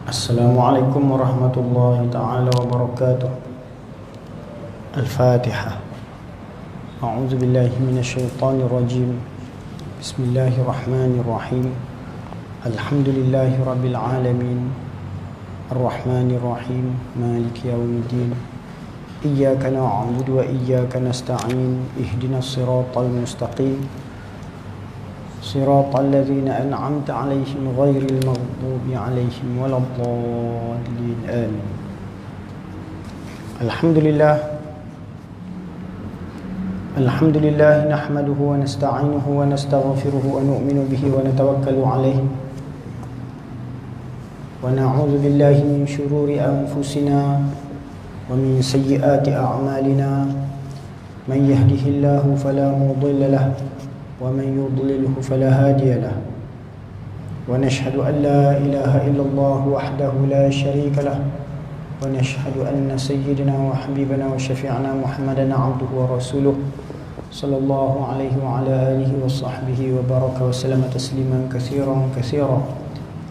Assalamualaikum warahmatullahi ta'ala wabarakatuh. Al-Fatihah. A'udzu billahi minasyaitonir rajim. Bismillahirrahmanirrahim. Alhamdulillahi rabbil alamin. Ar-Rahmanir Rahim. Maliki yaumiddin. Iyyaka na'budu wa iyyaka nasta'in. Ihdinas siratal mustaqim. صراط الذين أنعمت عليهم غير المغضوب عليهم ولا الضالين آمين. الحمد لله نحمده ونستعينه ونستغفره ونؤمن به ونتوكل عليه ونعوذ بالله من شرور أنفسنا ومن سيئات أعمالنا. من يهده الله فلا مضل له ومن يضلله فلا هادي له ونشهد أن لا إله إلا الله وحده لا شريك له ونشهد أن سيدنا وحبيبنا وشفيعنا محمدا عبده ورسوله صلى الله عليه وعلى آله وصحبه وبارك وسلم تسليما كثيرا كثيرا.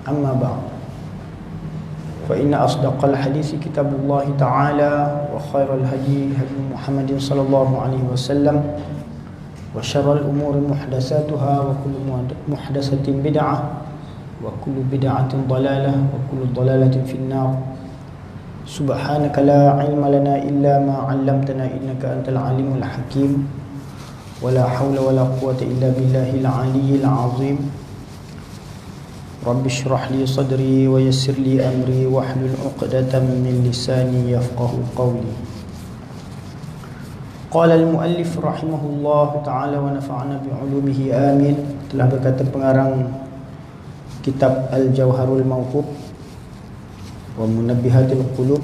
أما بعد، فإن أصدق الحديث كتاب الله تعالى وخير الهدي هدي محمد صلى الله عليه وسلم وشر الأمور محدثاتها وكل محدثة بدعة وكل بدعة ضلالة وكل ضلالة في النار. سبحانك لا علم لنا إلا ما علمتنا إنك أنت العليم الحكيم ولا حول ولا قوة إلا بالله العلي العظيم. رب اشرح لي صدري ويسر لي أمري واحلل عقدة من لساني يفقه قولي. قال المؤلف رحمه الله تعالى ونفعنا بعلومه آمين. Telah berkata pengarang kitab Al-Jawharul Mawqut wa Munabbihatul Qulub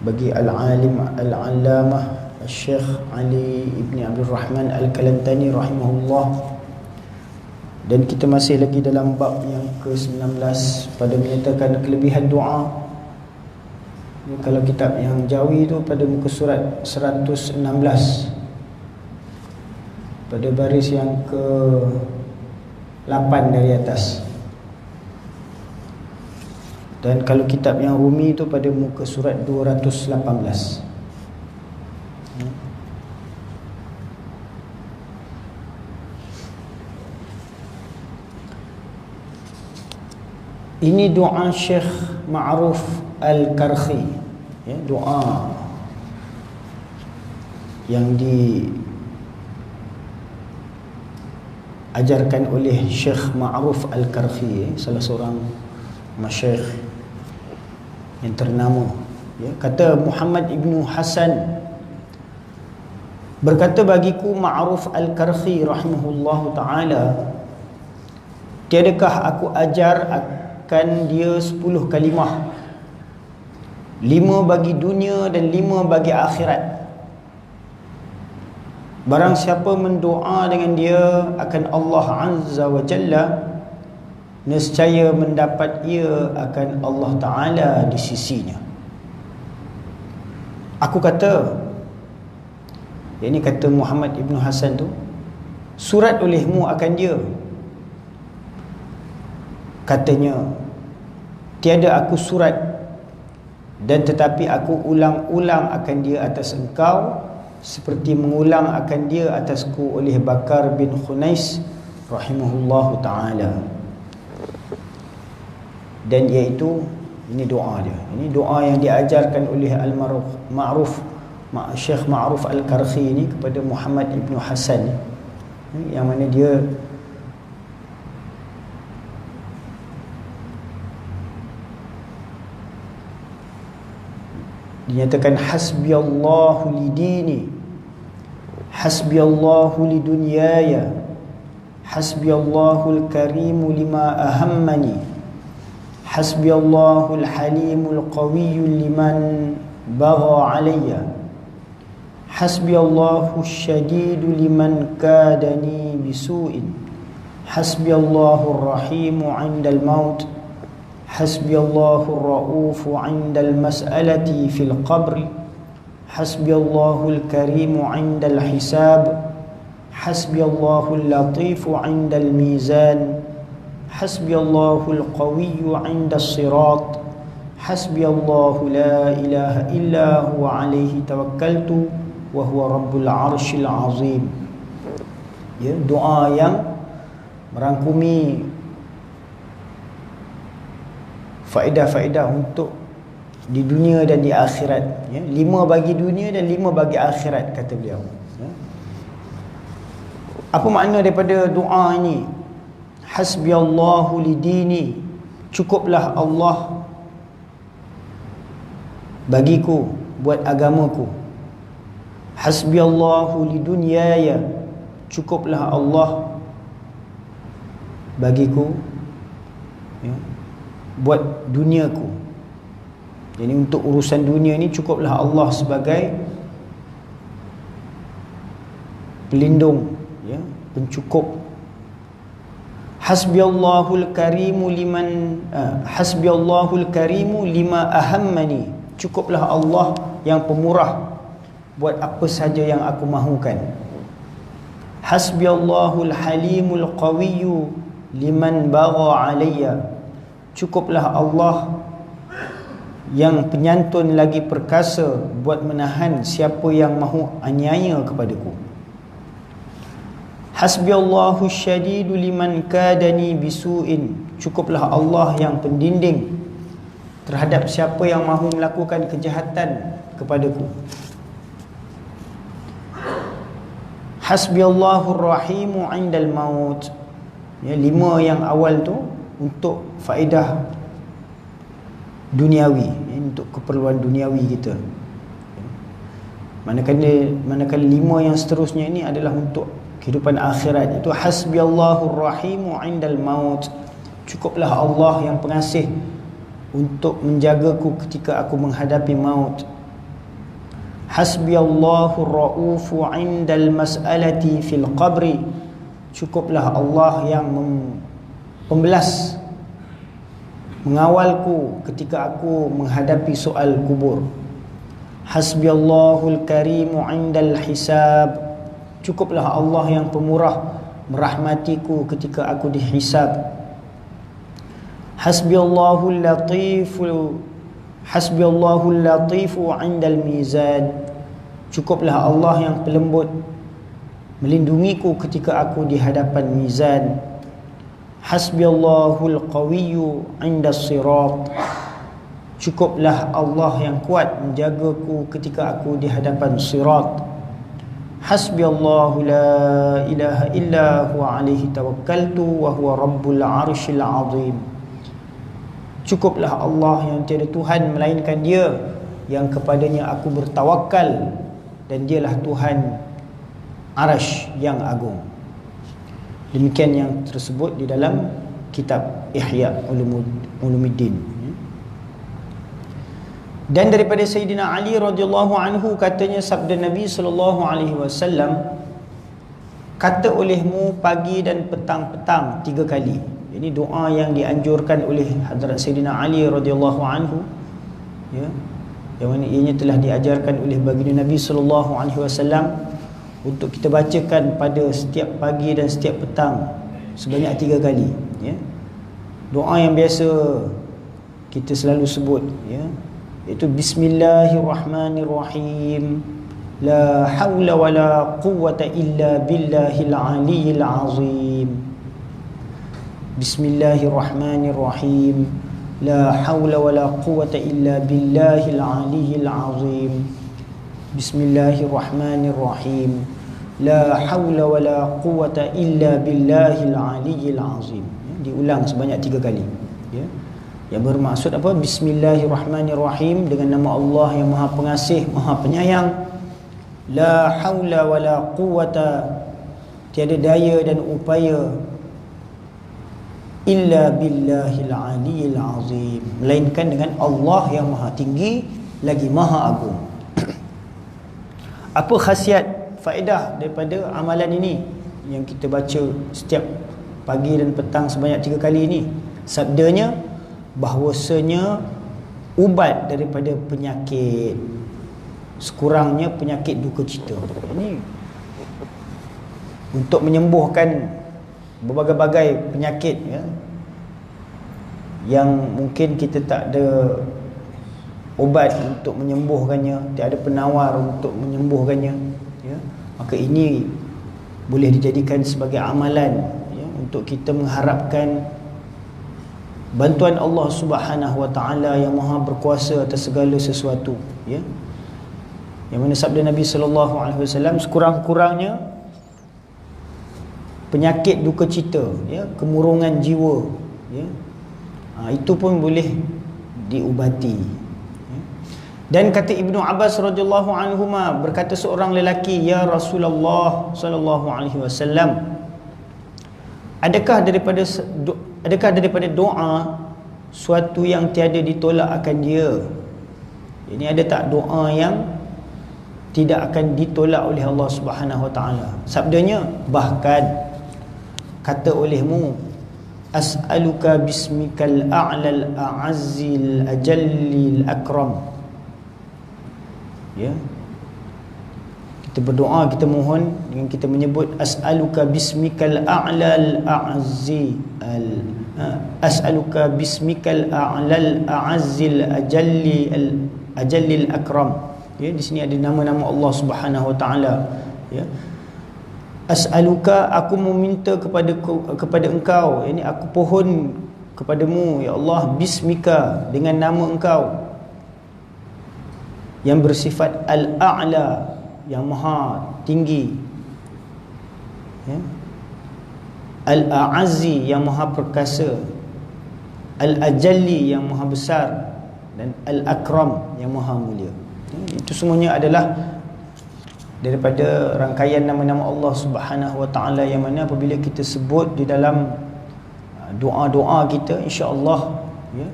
bagi Al-Alim Al-Allamah Syekh Ali Ibn Abdul Rahman Al-Kalantani rahimahullah. Dan kita masih lagi dalam bab yang ke-19 pada menyatakan kelebihan doa. Kalau kitab yang Jawi itu pada muka surat 116 pada baris yang ke-8 dari atas. Dan kalau kitab yang Rumi itu pada muka surat 218. Ini doa Syekh Ma'ruf Al-Karkhi, ya, doa yang diajarkan oleh Syekh Ma'ruf Al-Karkhi, salah seorang masyayikh yang ternama, ya. Kata Muhammad Ibn Hasan, berkata bagiku Ma'ruf Al-Karkhi rahimahullahu ta'ala, tiadakah aku ajar akan dia 10 kalimah, 5 bagi dunia dan 5 bagi akhirat. Barang siapa mendoa dengan dia akan Allah Azza wa Jalla, nescaya mendapat ia akan Allah Ta'ala di sisinya. Aku kata, ini kata Muhammad Ibn Hasan tu, surat olehmu akan dia. Katanya, tiada aku surat, dan tetapi aku ulang-ulang akan dia atas engkau seperti mengulang akan dia atasku oleh Bakar bin Khunais rahimahullahu ta'ala. Dan iaitu, ini doa dia, ini doa yang diajarkan oleh Syekh Ma'ruf Al-Karkhi ini kepada Muhammad Ibn Hasan, yang mana dia dinyatakan hasbiyallahu lidini, hasbiyallahu lidunyaya, hasbiyallahu al-karimu lima ahammani, hasbiyallahu al-halimu al-qawiyyu liman bagha alayya, hasbiyallahu al-shadidu liman kadani bisu'in, hasbiyallahu ar-rahimu 'inda al-maut, حسبي الله الرؤوف عند المسألة في القبر، حسبي الله الكريم عند الحساب، حسبي الله اللطيف عند الميزان، hasbiyallahul qawiyyu 'inda as-sirat, hasbiyallahu la ilaha illa huwa alaihi tawakkaltu wa huwa rabbul arsyil azim. Ya, doa yang merangkumi faedah-faedah untuk di dunia dan di akhirat, ya. 5 bagi dunia dan 5 bagi akhirat, kata beliau, ya. Apa makna daripada doa ini? Hasbiyallahu lidini, cukuplah Allah bagiku, buat agamaku. Hasbiyallahu lidunyaya, cukuplah Allah bagiku, ya, buat duniaku. Jadi untuk urusan dunia ni cukuplah Allah sebagai pelindung, ya, pencukup. Hasbiyallahul karimu lima ahammani, cukuplah Allah yang pemurah buat apa saja yang aku mahukan. Hasbiyallahul halimul qawiyyu liman bagha alayya, cukuplah Allah yang penyantun lagi perkasa buat menahan siapa yang mahu aniaya kepadaku. Hasbiyallahu syadidu liman kadani bisu'in, cukuplah Allah yang pendinding terhadap siapa yang mahu melakukan kejahatan kepadaku. Hasbiyallahu rahimu 'indal maut, ya, 5 yang awal tu untuk faedah duniawi, ya, untuk keperluan duniawi kita. Manakala 5 yang seterusnya ini adalah untuk kehidupan akhirat. Itu hasbiyallahu rahimu 'indal maut, cukuplah Allah yang pengasih untuk menjagaku ketika aku menghadapi maut. Hasbiyallahu ra'ufu 'indal mas'alati fil qabri, cukuplah Allah yang pembelas, mengawalku ketika aku menghadapi soal kubur. Hasbiyallahul karimu 'indal hisab, cukuplah Allah yang pemurah merahmatiku ketika aku dihisab. Hasbiyallahul latifu 'indal mizan, cukuplah Allah yang pelembut melindungiku ketika aku di hadapan mizan. Hasbiyallahul qawiyyu 'indas sirat, cukuplah Allah yang kuat menjagaku ketika aku di hadapan sirat. Hasbiyallahu la ilaha illa huwa alaihi tawakkaltu wa huwa rabbul arsyil azim, cukuplah Allah yang tiada Tuhan melainkan Dia, yang kepadanya aku bertawakal, dan Dialah Tuhan Arasy yang agung. Demikian yang tersebut di dalam kitab Ihya Ulumuddin. Dan daripada Sayyidina Ali radhiyallahu anhu, katanya sabda Nabi sallallahu alaihi wasallam, kata olehmu pagi dan petang-petang 3 kali. Ini doa yang dianjurkan oleh Hadrat Sayyidina Ali radhiyallahu anhu, ya, yang mana ianya telah diajarkan oleh baginda Nabi sallallahu alaihi wasallam untuk kita bacakan pada setiap pagi dan setiap petang sebanyak 3 kali, ya. Doa yang biasa kita selalu sebut, ya, iaitu bismillahirrahmanirrahim, la haula wala quwwata illa billahil aliyyil azim. Bismillahirrahmanirrahim, la haula wala quwwata illa billahil aliyyil azim. Bismillahirrahmanirrahim, la haula wala quwwata illa billahil aliyyil azim. Diulang sebanyak 3 kali, ya. Yang bermaksud apa? Bismillahirrahmanirrahim, dengan nama Allah yang Maha Pengasih, Maha Penyayang. La haula wala quwwata, tiada daya dan upaya, illa billahil aliyyil azim, melainkan dengan Allah yang Maha Tinggi lagi Maha Agung. Apa khasiat faedah daripada amalan ini yang kita baca setiap pagi dan petang sebanyak 3 kali ini? Sabdanya bahwasanya ubat daripada penyakit, sekurangnya penyakit duka cita. Ini untuk menyembuhkan berbagai-bagai penyakit, ya, yang mungkin kita tak ada ubat untuk menyembuhkannya, tak ada penawar untuk menyembuhkannya, ya, maka ini boleh dijadikan sebagai amalan, ya, untuk kita mengharapkan bantuan Allah Subhanahu wa taala yang Maha berkuasa atas segala sesuatu, ya. Yang mana sabda Nabi sallallahu alaihi wasallam, sekurang-kurangnya penyakit duka cita, ya, kemurungan jiwa, ya, itu pun boleh diubati, ya. Dan kata Ibnu Abbas radhiyallahu anhuma, berkata seorang lelaki, ya Rasulullah sallallahu alaihi wasallam, adakah daripada doa suatu yang tiada ditolak akan dia? Ini ada tak doa yang tidak akan ditolak oleh Allah Subhanahu wa taala? Sabdanya, bahkan kata olehmu, as'aluka bismikal a'lal a'azzil ajallil akram, ya, kita berdoa, kita mohon dengan kita menyebut as'aluka bismikal a'lal a'azzi as'aluka bismikal a'lal a'azzil ajallil akram, ya, di sini ada nama-nama Allah Subhanahu wa taala, ya. As'aluka, aku meminta kepada engkau, ini aku pohon kepadamu ya Allah, bismika, dengan nama engkau yang bersifat al-a'la, yang maha tinggi, ya, al-a'azzi, yang maha perkasa, al-ajalli, yang maha besar, dan al-akram, yang maha mulia. Itu semuanya adalah daripada rangkaian nama-nama Allah Subhanahu wa taala, yang mana apabila kita sebut di dalam doa-doa kita, insya-Allah, ya,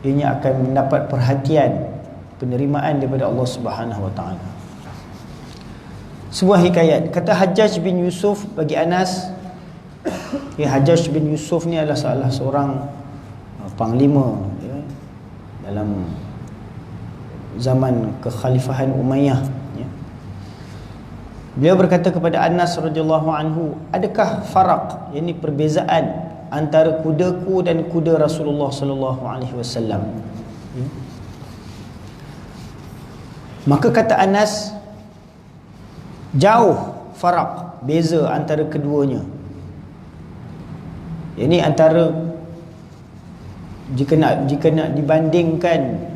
ianya akan mendapat perhatian, penerimaan daripada Allah Subhanahu wa taala. Sebuah hikayat, kata Hajjaj bin Yusuf bagi Anas, ya, Hajjaj bin Yusuf ni adalah salah seorang panglima, ya, dalam zaman kekhalifahan Umayyah, ya. Beliau berkata kepada Anas radhiyallahu anhu, adakah faraq, yakni perbezaan antara kudaku dan kuda Rasulullah sallallahu alaihi wasallam, ya. Maka kata Anas, jauh faraq, beza antara keduanya. Ini antara, jika nak dibandingkan,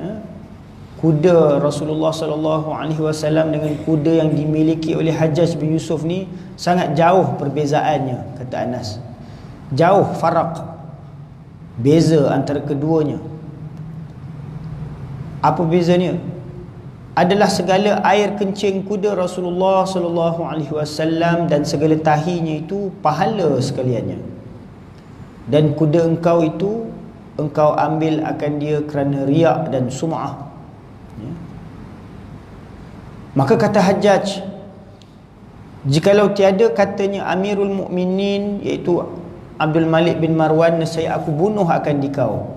kuda Rasulullah sallallahu alaihi wasallam dengan kuda yang dimiliki oleh Hajjaj bin Yusuf ni, sangat jauh perbezaannya, kata Anas. Jauh faraq, beza antara keduanya. Apa bezanya? Adalah segala air kencing kuda Rasulullah sallallahu alaihi wasallam dan segala tahinya itu pahala sekaliannya. Dan kuda engkau itu engkau ambil akan dia kerana riak dan sum'ah, ya. Maka kata Hajjaj, jikalau tiada katanya Amirul Mukminin, iaitu Abdul Malik bin Marwan, nescaya aku bunuh akan dikau.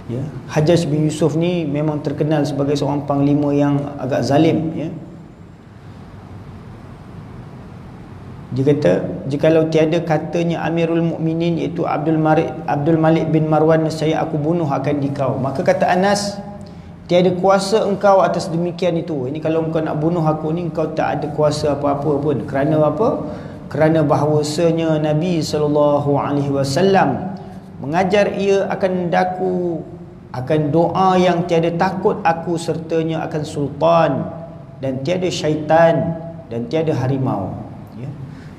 Ya, Hajjaj bin Yusuf ni memang terkenal sebagai seorang panglima yang agak zalim, ya. Dia kata, jikalau tiada katanya Amirul Mukminin, iaitu Abdul Malik bin Marwan, nescaya aku bunuh akan dikau. Maka kata Anas, tiada kuasa engkau atas demikian itu. Ini kalau engkau nak bunuh aku ni, engkau tak ada kuasa apa-apa pun. Kerana apa? Kerana bahawasanya Nabi SAW mengajar ia akan daku, akan doa yang tiada takut aku sertanya akan sultan, dan tiada syaitan, dan tiada harimau, ya.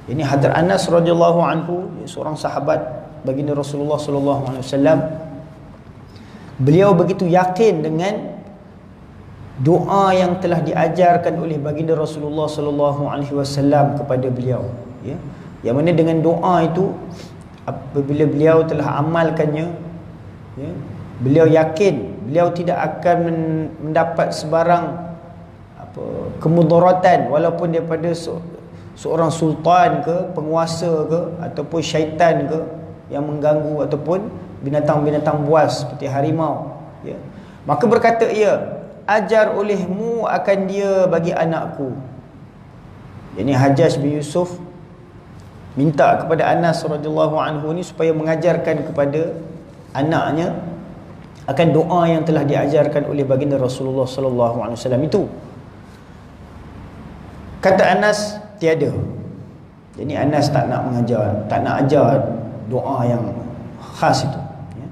Ini Hadrat Anas radhiyallahu anhu, seorang sahabat baginda Rasulullah sallallahu alaihi wasallam. Beliau begitu yakin dengan doa yang telah diajarkan oleh baginda Rasulullah sallallahu alaihi wasallam kepada beliau, ya. Yang mana dengan doa itu, apabila beliau telah amalkannya, ya, beliau yakin beliau tidak akan mendapat sebarang kemudaratan, walaupun daripada seorang sultan ke, penguasa ke, ataupun syaitan ke yang mengganggu, ataupun binatang-binatang buas seperti harimau, ya. Maka berkata ia, ajar olehmu akan dia bagi anakku. Ini Hajjaj bin Yusuf minta kepada Anas radhiyallahu anhu ni supaya mengajarkan kepada anaknya akan doa yang telah diajarkan oleh baginda Rasulullah sallallahu alaihi wasallam itu. Kata Anas, tiada. Jadi Anas tak nak mengajar, tak nak ajar doa yang khas itu, ya.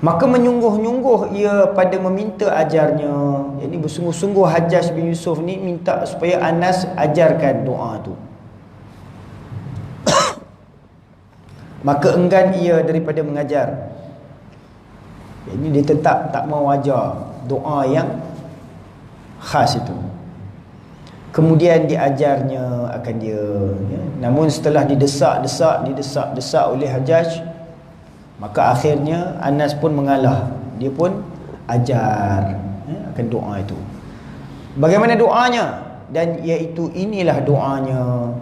Maka menyungguh-nyungguh ia pada meminta ajarnya. Jadi bersungguh-sungguh Hajjaj bin Yusuf ni minta supaya Anas ajarkan doa tu. Maka enggan ia daripada mengajar. Ini dia tetap tak mau ajar doa yang khas itu. Kemudian diajarnya akan dia, ya. Namun setelah didesak oleh Hajjaj, maka akhirnya Anas pun mengalah. Dia pun ajar, ya, akan doa itu. Bagaimana doanya? Dan iaitu inilah doanya: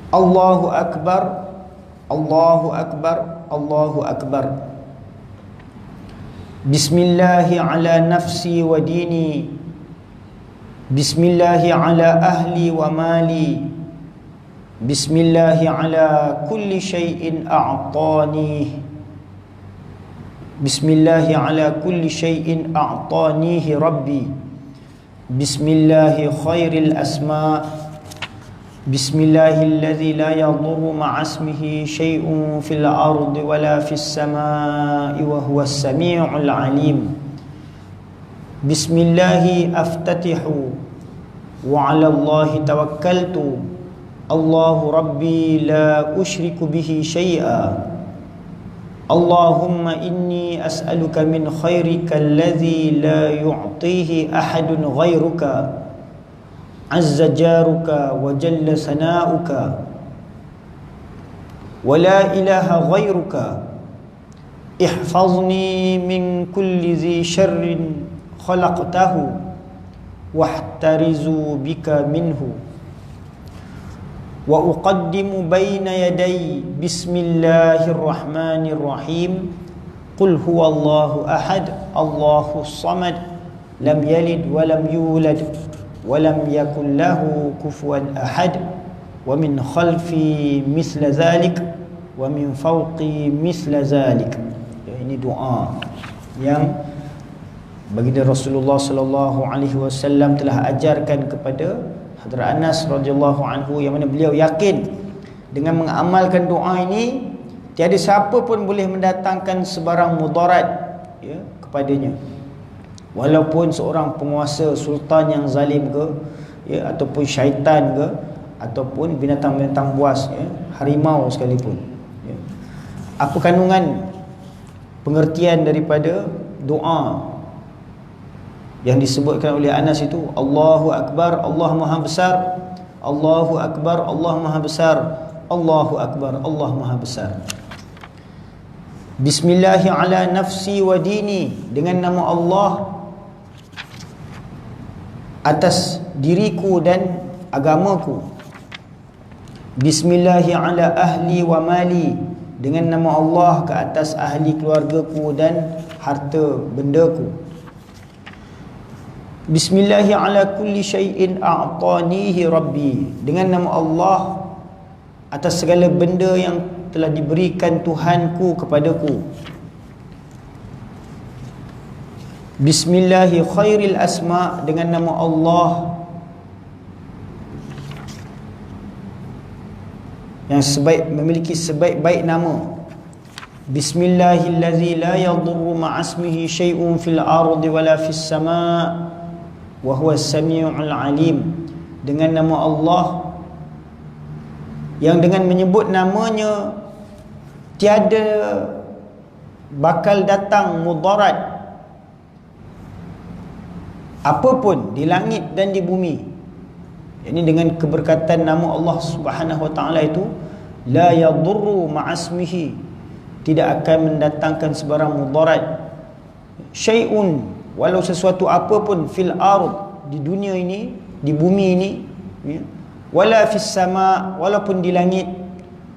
Allahu Akbar, Allahu Akbar, Allahu Akbar. Bismillahi ala nafsi wa dini. Bismillahi ala ahli wa mali. Bismillahi ala kulli syai'in a'tani. Bismillahi ala kulli syai'in a'tanihi Rabbi. Bismillahi khairil asma'. Bismillahilladzi la yadurru ma'asmihi syai'un fil ardi wala fis sama'i wa huwas sami'ul alim. Bismillahi aftatihu wa 'ala Allahi tawakkaltu. Allahu Rabbi la usyriku bihi syai'a. Allahumma inni as'aluka min khairika alladzi la yu'tihi ahadun ghairuka. Azza jaruka wa jalla sana'uka wa la ilaha ghairuka. Ihfazni min kulli zi syarrin khalaqtahu wahtarizu bika minhu. Wa uqaddimu baina yaday bismillahirrahmanirrahim. Qul huwallahu ahad, Allahus samad, lam yalid wa lam yulad walam yakul lahu kufuwan ahad. Wa min khalfi misla zalik wa min fawqi misla zalik. Ini doa yang baginda Rasulullah sallallahu alaihi wasallam telah ajarkan kepada Hadrat Anas radhiyallahu anhu, yang mana beliau yakin dengan mengamalkan doa ini tiada siapa pun boleh mendatangkan sebarang mudarat, ya, kepadanya. Walaupun seorang penguasa, sultan yang zalim ke, ya, ataupun syaitan ke, ataupun binatang-binatang buas, ya, harimau sekalipun, ya. Apa kandungan pengertian daripada doa yang disebutkan oleh Anas itu? Allahu Akbar, Allah Maha Besar. Allahu Akbar, Allah Maha Besar. Allahu Akbar, Allah Maha Besar. Bismillahi ala nafsi wa dini, dengan nama Allah atas diriku dan agamaku. Bismillahi ala ahli wa mali, dengan nama Allah ke atas ahli keluargaku dan harta bendaku. Bismillahi ala kulli syai'in a'tanihi Rabbi, dengan nama Allah atas segala benda yang telah diberikan Tuhanku kepadaku. Bismillahi khairil asma, dengan nama Allah yang memiliki sebaik-baik nama. Bismillahilladzi la yadurru ma'asmihi syai'un fil ardi wala fis sama' wa huwas sami'ul alim, dengan nama Allah yang dengan menyebut namanya tiada bakal datang mudarat apapun di langit dan di bumi. Ini dengan keberkatan nama Allah Subhanahu wa taala itu, la yadurru ma'asmihi, tidak akan mendatangkan sebarang mudarat, syai'un, walau sesuatu apapun, fil ard, di dunia ini, di bumi ini, ya, wala fis sama, walaupun di langit,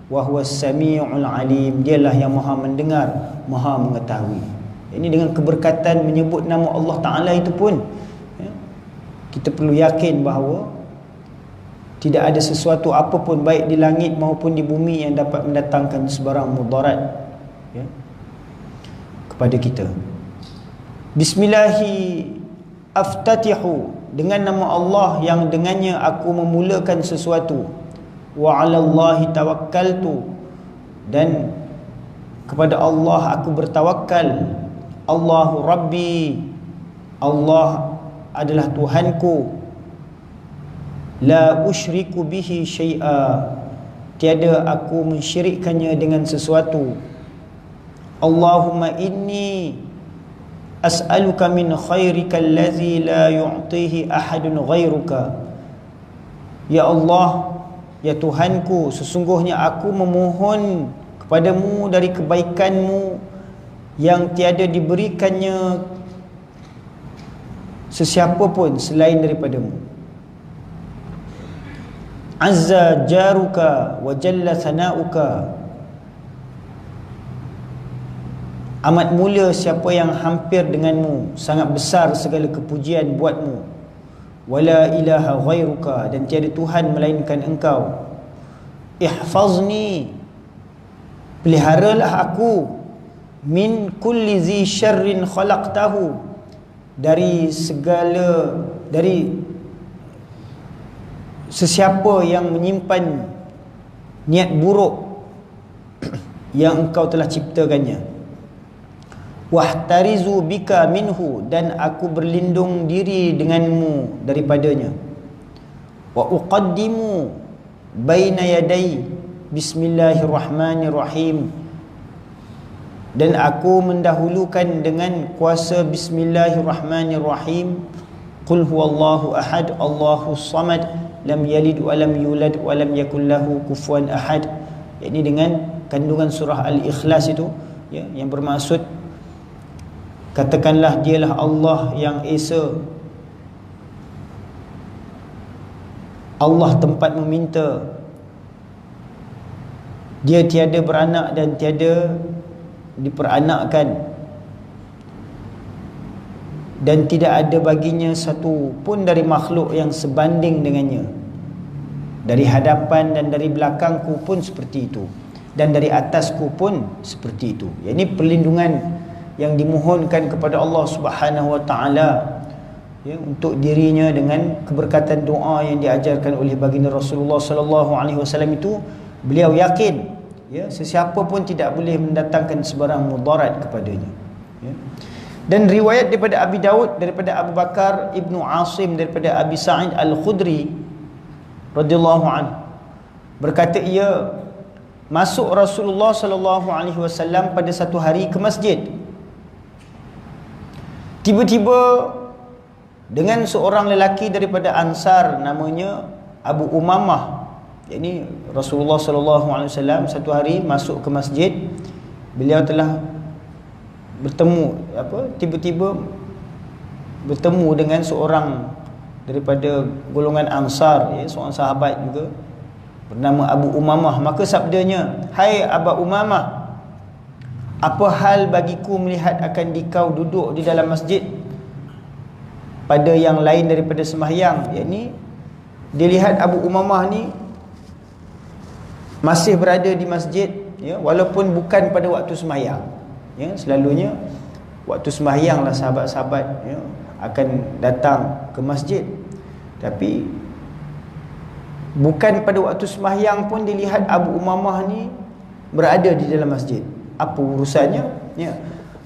wa huwas sami'ul alim, dialah yang maha mendengar, maha mengetahui. Ini dengan keberkatan menyebut nama Allah Ta'ala itu pun, ya, Kita perlu yakin bahawa tidak ada sesuatu apapun baik di langit maupun di bumi yang dapat mendatangkan sebarang mudarat kepada kita. Bismillahi aftatihu, dengan nama Allah yang dengannya aku memulakan sesuatu. Wa 'alallahi tawakkaltu, dan kepada Allah aku bertawakal. Allahu Rabbi, Allah adalah Tuhanku. La usyriku bihi syai'a, tiada aku mensyirikkannya dengan sesuatu. Allahumma inni as'aluka min khairika allazi la yu'tihi ahadun ghairuka. Ya Allah, ya Tuhanku, sesungguhnya aku memohon kepadamu dari kebaikanmu yang tiada diberikannya sesiapa pun selain daripadamu. Azza jaruka wa jalla sana'uka, amat mulia siapa yang hampir denganmu, sangat besar segala kepujian buatmu. Wala ilaha ghairuka, dan tiada Tuhan melainkan engkau. Ihfazni, peliharalah aku, min kulli zi syarrin khalaqtahu, dari sesiapa yang menyimpan niat buruk yang engkau telah ciptakannya. Wahtarizu bika minhu, dan aku berlindung diri denganmu daripadanya. Wa uqaddimu baina yaday bismillahirrahmanirrahim, dan aku mendahulukan dengan kuasa bismillahirrahmanirrahim. Qul huwallahu ahad, Allahus samad, lam yalid wa lam yulad wa lam yakul lahu kufuwan ahad. Ini dengan kandungan surah Al-Ikhlas itu, yang bermaksud katakanlah dialah Allah yang Esa, Allah tempat meminta, dia tiada beranak dan tiada diperanakkan, dan tidak ada baginya satu pun dari makhluk yang sebanding dengannya. Dari hadapan dan dari belakangku pun seperti itu, dan dari atasku pun seperti itu. Ini perlindungan yang dimohonkan kepada Allah Subhanahu wa taala untuk dirinya dengan keberkatan doa yang diajarkan oleh baginda Rasulullah sallallahu alaihi wasallam itu. Beliau yakin sesiapa pun tidak boleh mendatangkan sebarang mudarat kepadanya. Dan riwayat daripada Abi Daud, daripada Abu Bakar Ibnu Asim, daripada Abi Sa'id Al-Khudri radhiyallahu anhu, berkata ia, masuk Rasulullah sallallahu alaihi wasallam pada satu hari ke masjid. Tiba-tiba dengan seorang lelaki daripada Ansar namanya Abu Umamah. Ini Rasulullah sallallahu alaihi wasallam satu hari masuk ke masjid, beliau telah tiba-tiba bertemu dengan seorang daripada golongan Ansar, seorang sahabat juga bernama Abu Umamah. Maka sabdanya, hai Abu Umamah, apa hal bagiku melihat akan dikau duduk di dalam masjid pada yang lain daripada sembahyang? Yakni dia lihat Abu Umamah ni masih berada di masjid, walaupun bukan pada waktu sembahyang. Selalunya waktu sembahyang lah sahabat-sahabat akan datang ke masjid, tapi bukan pada waktu sembahyang pun dilihat Abu Umamah ni berada di dalam masjid. Apa urusannya?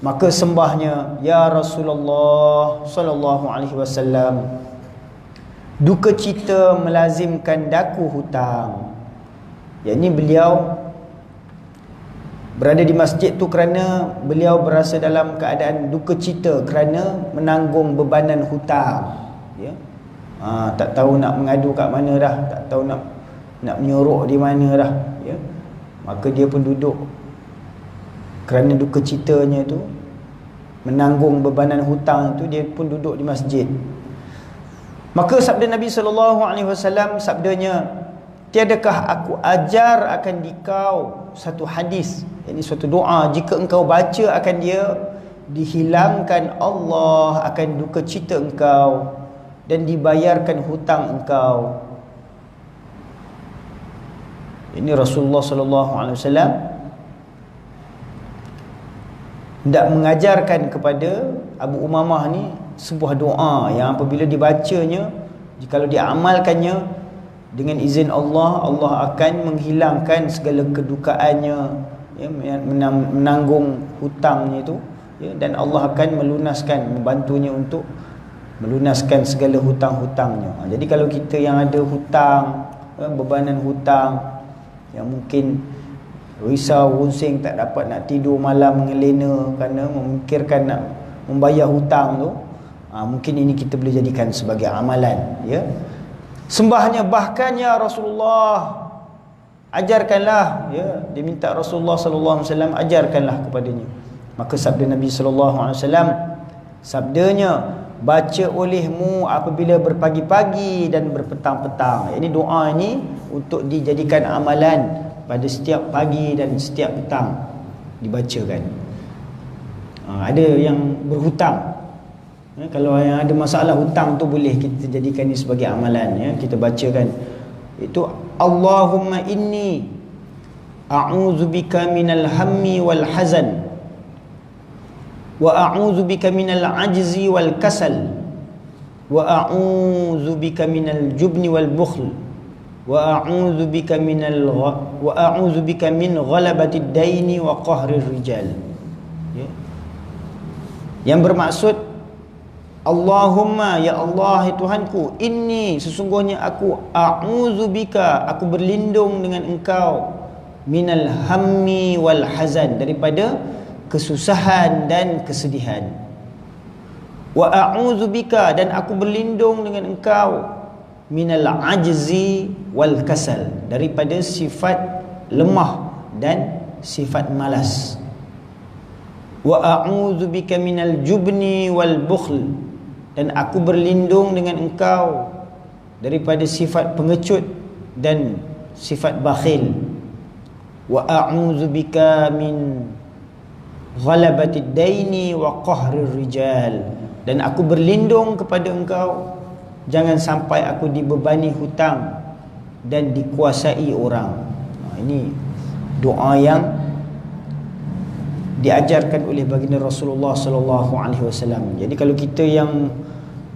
Maka sembahnya, ya Rasulullah sallallahu alaihi wasallam, duka cita melazimkan daku hutang. Yakni beliau berada di masjid tu kerana beliau berasa dalam keadaan duka cita kerana menanggung bebanan hutang. Tak tahu nak mengadu kat mana dah, tak tahu nak menyorok di mana dah. Maka dia pun duduk kerana duka citanya tu, menanggung bebanan hutang tu, dia pun duduk di masjid. Maka sabda Nabi SAW, sabdanya, tiadakah aku ajar akan dikau satu hadis, ini suatu doa, jika engkau baca akan dia, dihilangkan Allah akan duka cita engkau dan dibayarkan hutang engkau. Ini Rasulullah sallallahu alaihi wasallam hendak mengajarkan kepada Abu Umamah ni sebuah doa yang apabila dibacanya, jikalau diamalkannya, dengan izin Allah, Allah akan menghilangkan segala kedukaannya, ya, menanggung hutangnya itu, ya, dan Allah akan melunaskan, membantunya untuk melunaskan segala hutang-hutangnya. Jadi kalau kita yang ada hutang, bebanan hutang, yang mungkin risau, runsing, tak dapat nak tidur malam, mengelena kerana memikirkan nak membayar hutang tu, mungkin ini kita boleh jadikan sebagai amalan, ya. Sembahnya, bahkan ya Rasulullah, ajarkanlah, ya, dia minta Rasulullah sallallahu alaihi wasallam ajarkanlah kepadanya. Maka sabda Nabi sallallahu alaihi wasallam, sabdanya, baca olehmu apabila berpagi-pagi dan berpetang-petang. Ini doa ini untuk dijadikan amalan pada setiap pagi dan setiap petang dibacakan. Ada yang berhutang, ya, kalau yang ada masalah hutang tu boleh kita jadikan ini sebagai amalan, ya, kita bacakan itu, Allahumma inni a'udzubika minal hammi wal hazan wa a'udzubika minal ajzi wal kasal wa a'udzubika minal jubni wal bukhl wa a'udzubika min ghalabatid daini wa qahrir rijal, ya. Yang bermaksud, Allahumma, ya Allah, Tuhanku, inni, sesungguhnya aku, a'udzubika, aku berlindung dengan engkau, minal hammi wal hazan, daripada kesusahan dan kesedihan, wa a'udzubika, dan aku berlindung dengan engkau, minal ajzi wal kasal, daripada sifat lemah dan sifat malas, wa a'udzubika minal jubni wal bukhl, dan aku berlindung dengan engkau daripada sifat pengecut dan sifat bakhil, wa a'udzubika min ghalabatid daini wa qahrir rijal, dan aku berlindung kepada engkau jangan sampai aku dibebani hutang dan dikuasai orang. Ini doa yang diajarkan oleh baginda Rasulullah sallallahu alaihi wasallam. Jadi kalau kita yang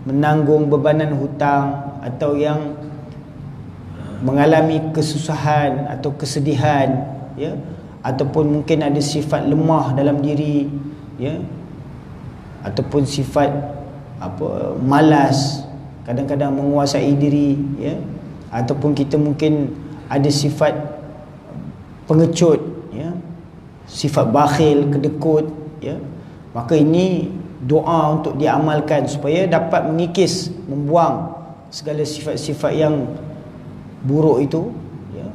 menanggung bebanan hutang atau yang mengalami kesusahan atau kesedihan, ya, ataupun mungkin ada sifat lemah dalam diri, ya, ataupun sifat malas, kadang-kadang menguasai diri, ya, ataupun kita mungkin ada sifat pengecut, ya, sifat bakhil, kedekut, ya, maka ini doa untuk diamalkan supaya dapat mengikis, membuang segala sifat-sifat yang buruk itu, ya,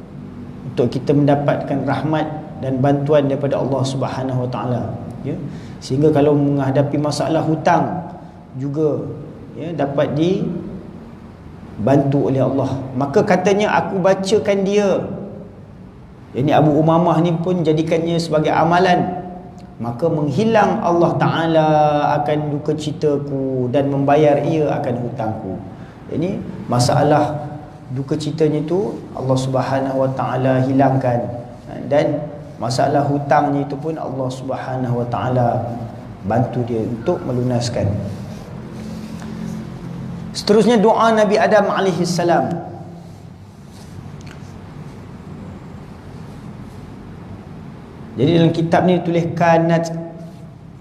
untuk kita mendapatkan rahmat dan bantuan daripada Allah Subhanahu Wa Taala, ya, sehingga kalau menghadapi masalah hutang juga, ya, dapat dibantu oleh Allah. Maka katanya, aku bacakan dia, ini Abu Umamah ni pun jadikannya sebagai amalan, maka menghilang Allah Ta'ala akan duka citaku dan membayar ia akan hutangku. Ini masalah duka citanya itu Allah Subhanahu Wa Ta'ala hilangkan, dan masalah hutangnya itu pun Allah Subhanahu Wa Ta'ala bantu dia untuk melunaskan. Seterusnya doa Nabi Adam alaihi salam. Jadi dalam kitab ni tulis kanat,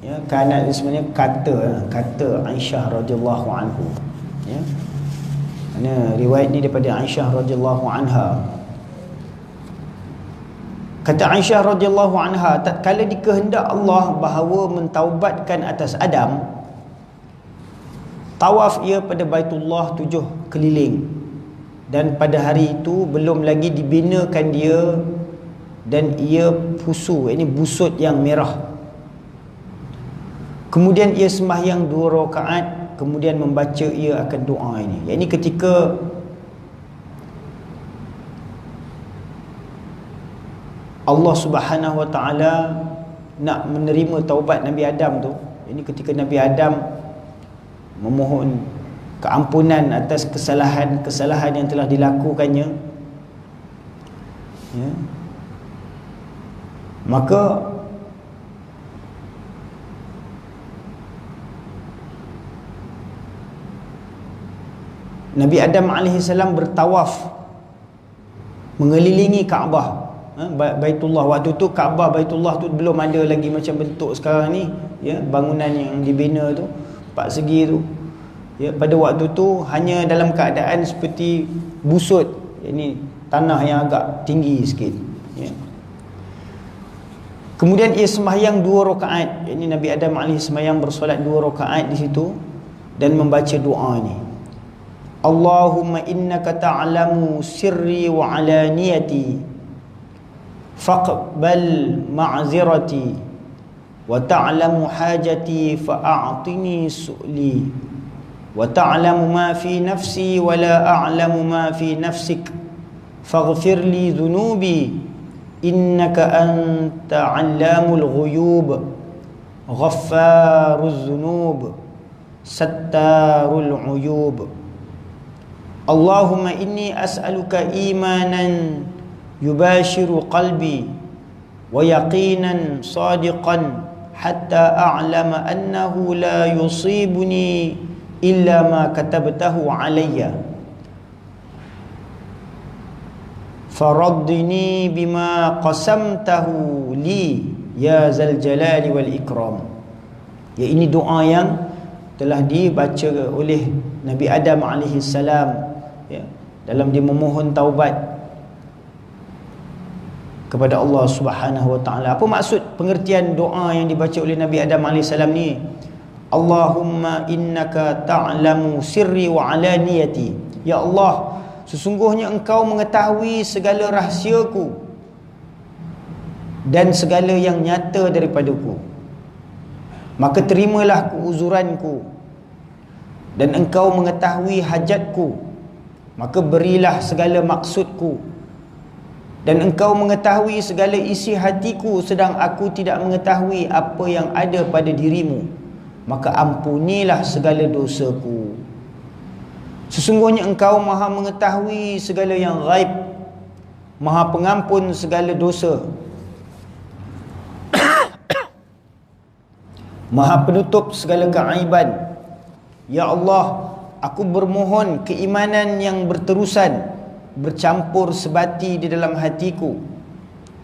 ya, kanat ni sebenarnya kata Aisyah radhiyallahu anhu, ya. Mana riwayat ni daripada Aisyah radhiyallahu anha. Kata Aisyah radhiyallahu anha, tatkala dikehendak Allah bahawa mentaubatkan atas Adam, tawaf ia pada Baitullah 7 keliling, dan pada hari itu belum lagi dibinakan dia, dan ia pusu, ini busut yang merah. Kemudian ia sembahyang 2 rakaat, kemudian membaca ia akan doa ini. Ini ketika Allah Subhanahu Wa Taala nak menerima taubat Nabi Adam tu. Ini ketika Nabi Adam memohon keampunan atas kesalahan-kesalahan yang telah dilakukannya, ya, maka Nabi Adam AS bertawaf mengelilingi Kaabah, Baitullah. Waktu tu Kaabah, Baitullah tu belum ada lagi macam bentuk sekarang ni, ya, bangunan yang dibina tu 4 segi tu, ya. Pada waktu tu hanya dalam keadaan seperti busut, ini tanah yang agak tinggi sikit, ya. Kemudian ia sembahyang 2 rakaat. Ini Nabi Adam AS sembahyang bersolat 2 rakaat di situ dan membaca doa ni. Allahumma innaka ta'lamu sirri wa alaniyati faqbal ma'zirati wa ta'lamu hajati fa'a'tini su'li wa ta'lamu ma fi nafsi wa la a'lamu ma fi nafsik faghfir li dhunubi innaka anta 'allamul ghuyub ghaffaruz dhunub sattarul 'uyub. Allahumma inni as'aluka imanan yubashiru qalbi wa yaqinan sadiqan hatta a'lama annahu la yusibuni illa ma katabtahu alayya faraddini bima qasamtahu li ya zal jalali wal ikram. Ya, ini doa yang telah dibaca oleh Nabi Adam AS, ya, dalam dia memohon taubat kepada Allah Subhanahu wa taala. Apa maksud pengertian doa yang dibaca oleh Nabi Adam AS ni? Allahumma innaka ta'lamu sirri wa alaniyati. Ya Allah, sesungguhnya engkau mengetahui segala rahsiaku dan segala yang nyata daripadaku. Maka terimalah keuzuranku, dan engkau mengetahui hajatku, maka berilah segala maksudku. Dan engkau mengetahui segala isi hatiku, sedang aku tidak mengetahui apa yang ada pada dirimu, maka ampunilah segala dosaku. Sesungguhnya engkau maha mengetahui segala yang ghaib, maha pengampun segala dosa, maha penutup segala keaiban. Ya Allah, aku bermohon keimanan yang berterusan, bercampur sebati di dalam hatiku,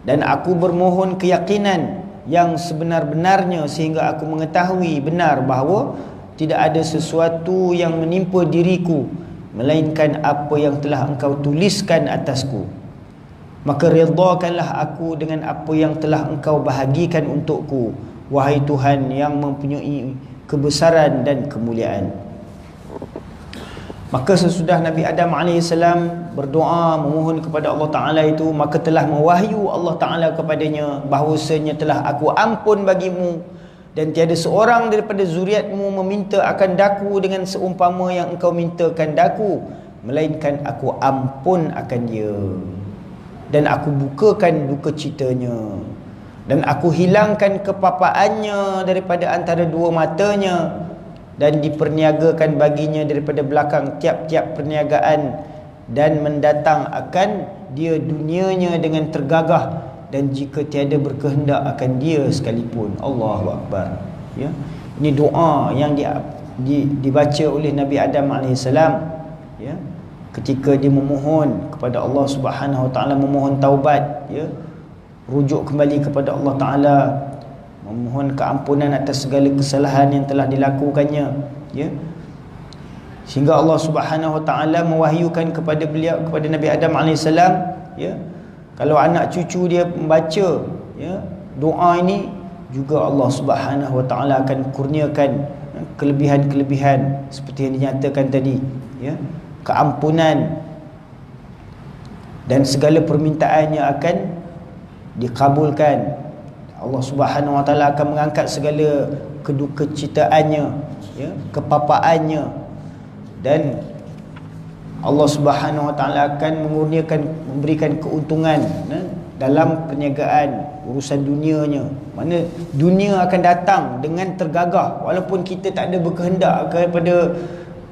dan aku bermohon keyakinan yang sebenar-benarnya sehingga aku mengetahui benar bahawa tidak ada sesuatu yang menimpa diriku melainkan apa yang telah engkau tuliskan atasku. Maka redhakanlah aku dengan apa yang telah engkau bahagikan untukku, wahai Tuhan yang mempunyai kebesaran dan kemuliaan. Maka sesudah Nabi Adam AS berdoa memohon kepada Allah Ta'ala itu, maka telah mewahyu Allah Ta'ala kepadanya bahawasanya telah aku ampun bagimu, dan tiada seorang daripada zuriatmu meminta akan daku dengan seumpama yang engkau mintakan daku, melainkan aku ampun akan dia, dan aku bukakan duka citanya, dan aku hilangkan kepapaannya daripada antara dua matanya, dan diperniagakan baginya daripada belakang tiap-tiap perniagaan, dan mendatang akan dia dunianya dengan tergagah, dan jika tiada berkehendak akan dia sekalipun. Allahu Akbar. Ya, ini doa yang dibaca oleh Nabi Adam AS, ya, ketika dia memohon kepada Allah Subhanahu Wa Taala, memohon taubat, ya, rujuk kembali kepada Allah Taala, memohon keampunan atas segala kesalahan yang telah dilakukannya, ya, sehingga Allah Subhanahu Wa Taala mewahyukan kepada beliau, kepada Nabi Adam AS, ya, kalau anak cucu dia membaca, ya, doa ini, juga Allah Subhanahu Wa Taala akan kurniakan kelebihan-kelebihan seperti yang dinyatakan tadi, ya, keampunan, dan segala permintaannya akan dikabulkan. Allah Subhanahu Wa Taala akan mengangkat segala kedukacitaannya, ya, kepapaannya, dan Allah Subhanahu Wa Taala akan mengurniakan, memberikan keuntungan, ya, dalam perniagaan, urusan dunianya. Mana dunia akan datang dengan tergagah, walaupun kita tak ada berkehendak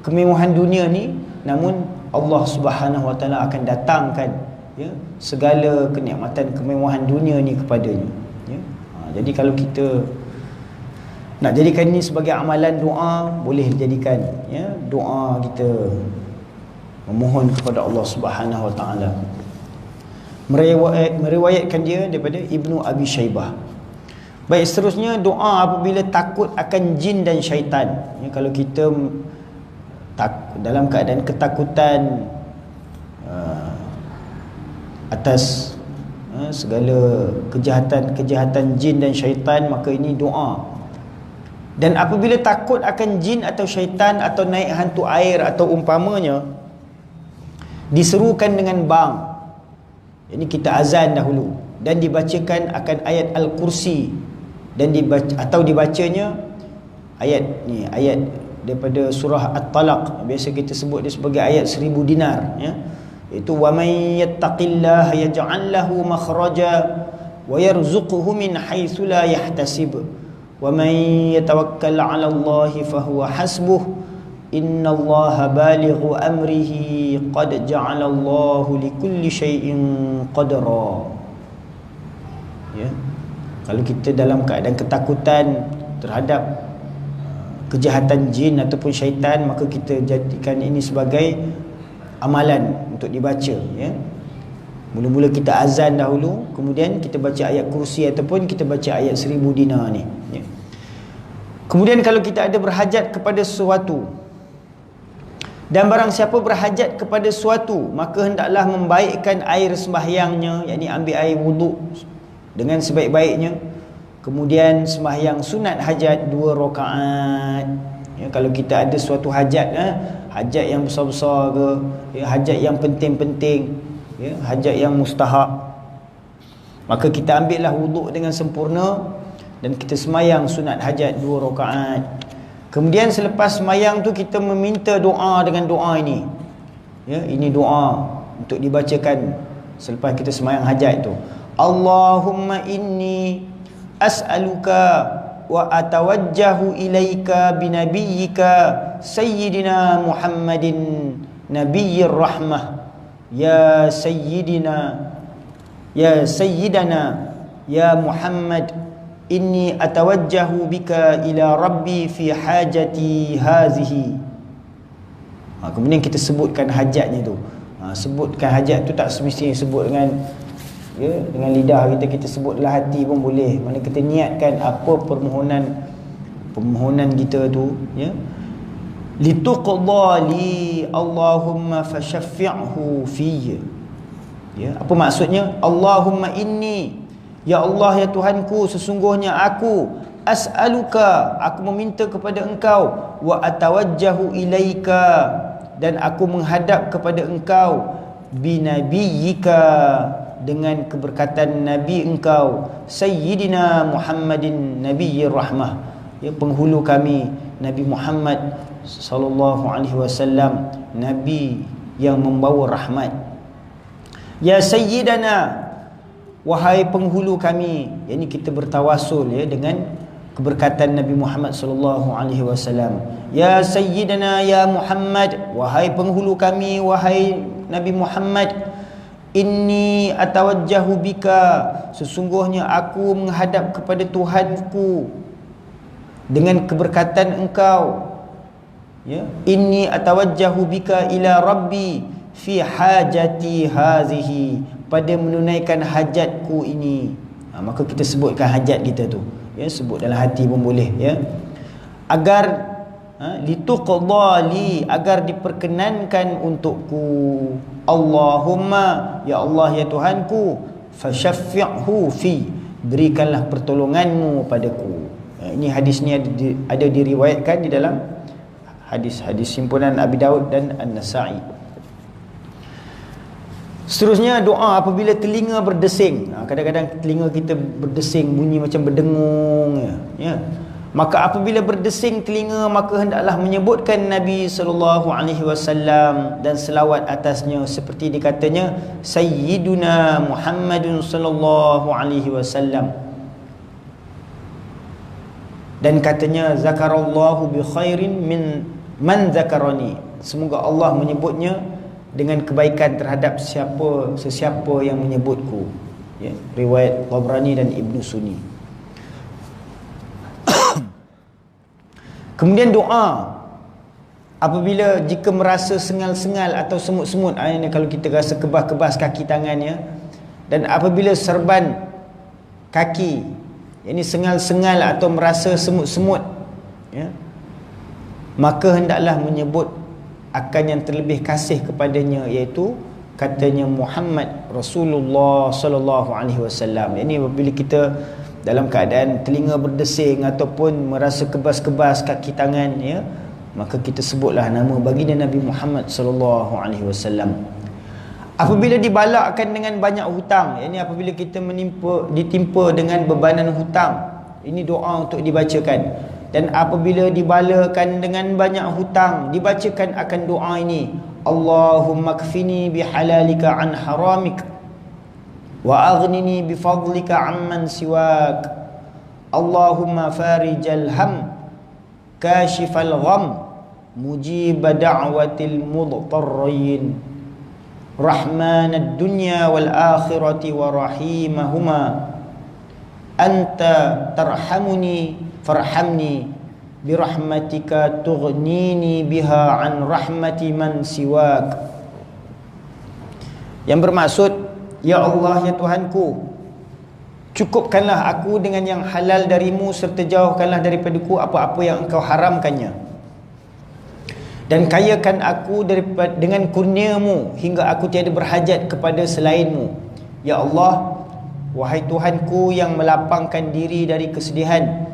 kemewahan dunia ni, namun Allah Subhanahu Wa Taala akan datangkan ya segala kenikmatan kemewahan dunia ni kepadanya ya. Jadi kalau kita nak jadikan ini sebagai amalan doa, boleh dijadikan ya, doa kita memohon kepada Allah Subhanahu Wa Taala. Meriwayatkan dia daripada Ibnu Abi Syaibah. Baik, seterusnya doa apabila takut akan jin dan syaitan ya, kalau kita dalam keadaan ketakutan atas segala kejahatan jin dan syaitan, maka ini doa. Dan apabila takut akan jin atau syaitan atau naik hantu air atau umpamanya, diserukan dengan bang. Ini kita azan dahulu dan dibacakan akan ayat Al-Kursi dan dibacanya ayat ni, ayat daripada surah At-Talaq, biasa kita sebut dia sebagai ayat 1000 dinar ya. Itu wa may yattaqillaha yaj'al lahu makhraja wa yarzuqhu min haitsu la yahtasib wa may yatawakkal 'ala Allahi fahuwa hasbuh innallaha balighu amrihi qad ja'ala Allahu likulli syai'in qadra ya. Kalau kita dalam keadaan ketakutan terhadap kejahatan jin ataupun syaitan, maka kita jadikan ini sebagai amalan untuk dibaca ya. Mula-mula kita azan dahulu, kemudian kita baca ayat kursi ataupun kita baca ayat 1000 dinar ni ya. Kemudian kalau kita ada berhajat kepada sesuatu, dan barang siapa berhajat kepada sesuatu, maka hendaklah membaikkan air sembahyangnya, yakni ambil air wuduk dengan sebaik-baiknya, kemudian sembahyang sunat hajat 2 rakaat ya. Kalau kita ada suatu hajat hajat yang besar-besar ke ya, hajat yang penting-penting ya, hajat yang mustahak, maka kita ambillah wuduk dengan sempurna dan kita sembahyang sunat hajat 2 rakaat. Kemudian selepas sembahyang tu kita meminta doa dengan doa ini ya, ini doa untuk dibacakan selepas kita sembahyang hajat tu. Allahumma inni as'aluka wa atawajjahu ilaika binabiyyika sayyidina Muhammadin nabiyyir rahmah ya sayyidina ya sayyidana ya Muhammad inni atawajjahu bika ila rabbi fi hajati hazihi. Kemudian kita sebutkan hajatnya tu. Sebutkan hajat tu tak semestinya sebut dengan ya, dengan lidah kita sebut dalam hati pun boleh. Mana kita niatkan apa permohonan kita tu ya. Lituqda li Allahumma fashaffi'hu fiyya. Ya, apa maksudnya? Allahumma inni, ya Allah ya Tuhanku, sesungguhnya aku as'aluka, aku meminta kepada engkau, wa atawajjahu ilaika, dan aku menghadap kepada engkau, binabiyyika, dengan keberkatan Nabi engkau, Sayyidina Muhammadin Nabiyyir Rahmah ya, penghulu kami Nabi Muhammad sallallahu alaihi wasallam, Nabi yang membawa rahmat. Ya Sayyidana, wahai penghulu kami, yakni kita bertawasul ya dengan keberkatan Nabi Muhammad sallallahu alaihi wasallam. Ya Sayyidana ya Muhammad, wahai penghulu kami, wahai Nabi Muhammad, inni atawajjahu bika, sesungguhnya aku menghadap kepada Tuhanku dengan keberkatan engkau ya. Inni atawajjahu bika ila rabbi fi hajati hazihi, pada menunaikan hajatku ini. Maka kita sebutkan hajat kita tu ya, sebut dalam hati pun boleh ya, agar lituqda li, agar diperkenankan untukku. Allahumma, ya Allah ya Tuhanku, fashaffi'hu fi, berikanlah pertolonganmu padaku. Ini hadis ni ada diriwayatkan di dalam hadis-hadis simpunan Abi Daud dan An-Nasa'i. Seterusnya doa apabila telinga berdesing. Kadang-kadang telinga kita berdesing, bunyi macam berdengung ya. Maka apabila berdesing telinga, maka hendaklah menyebutkan Nabi sallallahu alaihi wasallam dan selawat atasnya, seperti dikatanya Sayyiduna Muhammadun sallallahu alaihi wasallam. Dan katanya zakarallahu bi khairin min Man zakarani, semoga Allah menyebutnya dengan kebaikan terhadap sesiapa yang menyebutku. Ya, riwayat Tabrani dan Ibnu Sunni. Kemudian doa apabila jika merasa sengal-sengal atau semut-semut, ini kalau kita rasa kebas-kebas kaki tangannya, dan apabila serban kaki, ini sengal-sengal atau merasa semut-semut, ya, maka hendaklah menyebut akan yang terlebih kasih kepadanya, iaitu katanya Muhammad Rasulullah sallallahu alaihi wasallam. Ini apabila kita dalam keadaan telinga berdesing ataupun merasa kebas-kebas kaki tangan, ya, maka kita sebutlah nama baginda Nabi Muhammad sallallahu alaihi wasallam. Apabila dibalakkan dengan banyak hutang, ini apabila kita ditimpa dengan bebanan hutang, ini doa untuk dibacakan. Dan apabila dibalakan dengan banyak hutang, dibacakan akan doa ini, Allahumma kfini bihalalika an haramik wa aghnini bifadlika amman siwak. Allahumma farijal ham kashifal gham mujib da'watil mudtarrin rahmanad dunya wal akhirati wa rahimahuma anta tarhamuni farhamni birahmatika tughnini biha an rahmati man siwak. Yang bermaksud, ya Allah, ya Tuhanku, cukupkanlah aku dengan yang halal darimu serta jauhkanlah daripadaku apa-apa yang engkau haramkannya, dan kayakan aku dengan kurniamu hingga aku tiada berhajat kepada selainmu. Ya Allah, wahai Tuhanku yang melapangkan diri dari kesedihan,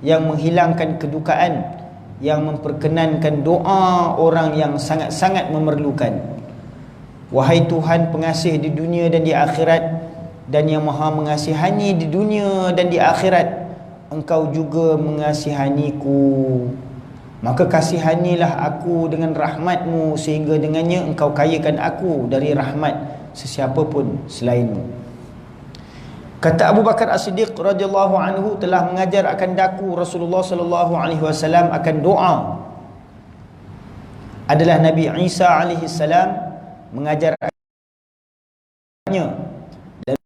yang menghilangkan kedukaan, yang memperkenankan doa orang yang sangat-sangat memerlukan. Wahai Tuhan pengasih di dunia dan di akhirat, dan yang maha mengasihani di dunia dan di akhirat, Engkau juga mengasihaniku. Maka kasihanilah aku dengan rahmatmu, sehingga dengannya Engkau kayakan aku dari rahmat sesiapa pun selainmu. Kata Abu Bakar As-Siddiq radhiyallahu anhu telah mengajar akan daku Rasulullah sallallahu alaihi wasallam akan doa. Adalah Nabi Isa alaihi salam mengajar dan